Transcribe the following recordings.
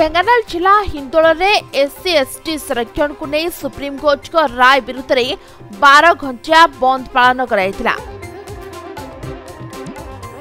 ढेंकानाल जिला Hindol SC ST संरक्षण को नहीं सुप्रीम कोर्ट को राय विरुद्ध 12 घंटा बंद पालन कराइथिला।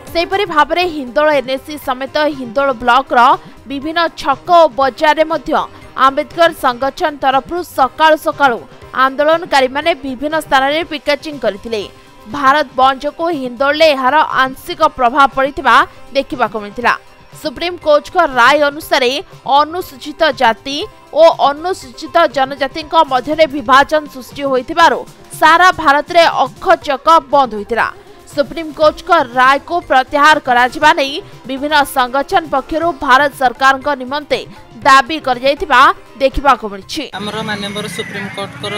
सेपरि भाबरे हिंदोल एनएससी समेत हिंदोल ब्लॉक रो विभिन्न छक और बजार में आंबेडकर संगठन तरफ सकाळु सकाळु आंदोलनकारी माने विभिन्न स्थान में पिकेटिंग करथिले। भारत बंद को हिंदोल एहार आंशिक प्रभाव पड़िथिबा देखिबाको मिलिथिला। सुप्रीम कोर्ट को राय अनुसार अनुसूचित जाति और अनुसूचित जनजाति मध्य विभाजन सृष्टि होइथिबारु सारा भारत में अखचक बंद होइतिला। सुप्रीम कोर्ट को राय को प्रत्याहार कराजिबा नै विभिन्न संगठन पक्षरु भारत सरकार को निमंते दाबी कर जाइथिबा देखिबाको मिलिछि। हमरो माननीय सुप्रीम कोर्ट को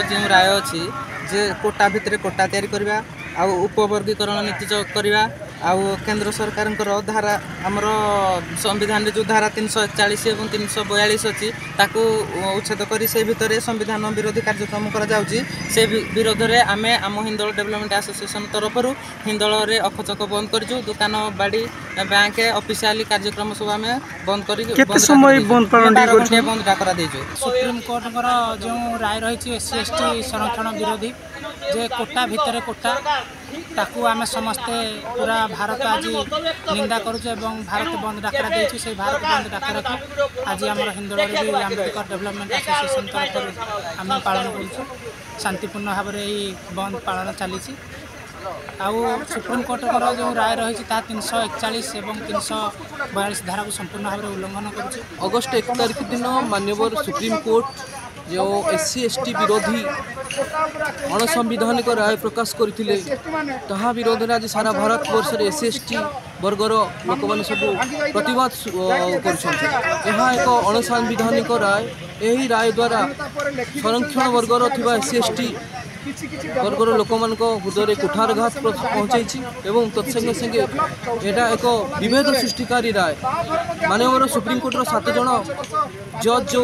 जो राय अछि जे कोटा भितरे कोटा तैयारी करबा आ उपवर्गीकरण नीति करबा आ केंद्र सरकार धारा आमर संविधान जो धारा 341 और 342 अच्छी ताकू उच्छेद कर से भितर संविधान विरोधी कार्यक्रम से विरोध में आम आम हिंदोल डेवलपमेंट एसोसिएशन तरफ हिंदोल में अखचक बंद कर दुकान बाड़ी बैंक ऑफिशियली कार्यक्रम सब आम बंद कर सुप्रीम कोर्ट जो राय रही एससी एसटी संरक्षण विरोधी जे कोटा भितर कोटा ताकू आम समस्ते पूरा भारत आज निंदा करुचे भारत बंद डाकरा देछि। से भारत बंद डाकरा को आज आम हिंदोल भी आंबेडकर डेवलपमेंट एसोसिएशन तरफ आम पालन करुछु। शांतिपूर्ण भाव में बंद पालन चली। सुप्रीम कोर्ट जो राय रही 341 और 342 धारा को संपूर्ण भाव में उल्लंघन करुचे। अगस्ट 1 तारिख दिन माननीय सुप्रीम कोर्ट जो एससी एसटी विरोधी अणसंविधानिक राय प्रकाश करथिले तहा विरोध में आज सारा भारत वर्ष में एससी एसटी वर्गर लोक मैंने सब प्रतिवाद कर एक अणसंविधानिक राय। यही राय द्वारा संरक्षण वर्गर थिबा एससी एसटी वर्गर लोक मान हृदय कुठारघात पहुँचाई तत्संगे संगे यहाँ एक विभेद सृष्टिकारी राय। माननीय सुप्रीम कोर्टर 7 जन जज जो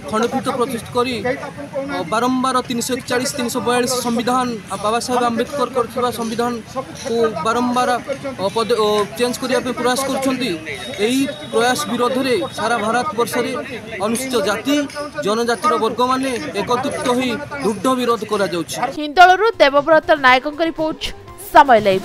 खंडपीठ प्रतिष्ठित कर बारंबार 341 342 संविधान बाबा साहेब आंबेडकर कर संविधान को बारंबार चेंज करने प्रयास कर प्रयास विरोध में सारा भारत वर्ष में अनुसूचित जाति जनजातिर वर्ग माने एकत्रित हो दृढ़ विरोध करा जाउछि। हिंदोलरू देवव्रत नायकଙ୍କ रिपोर्ट समय लाइव।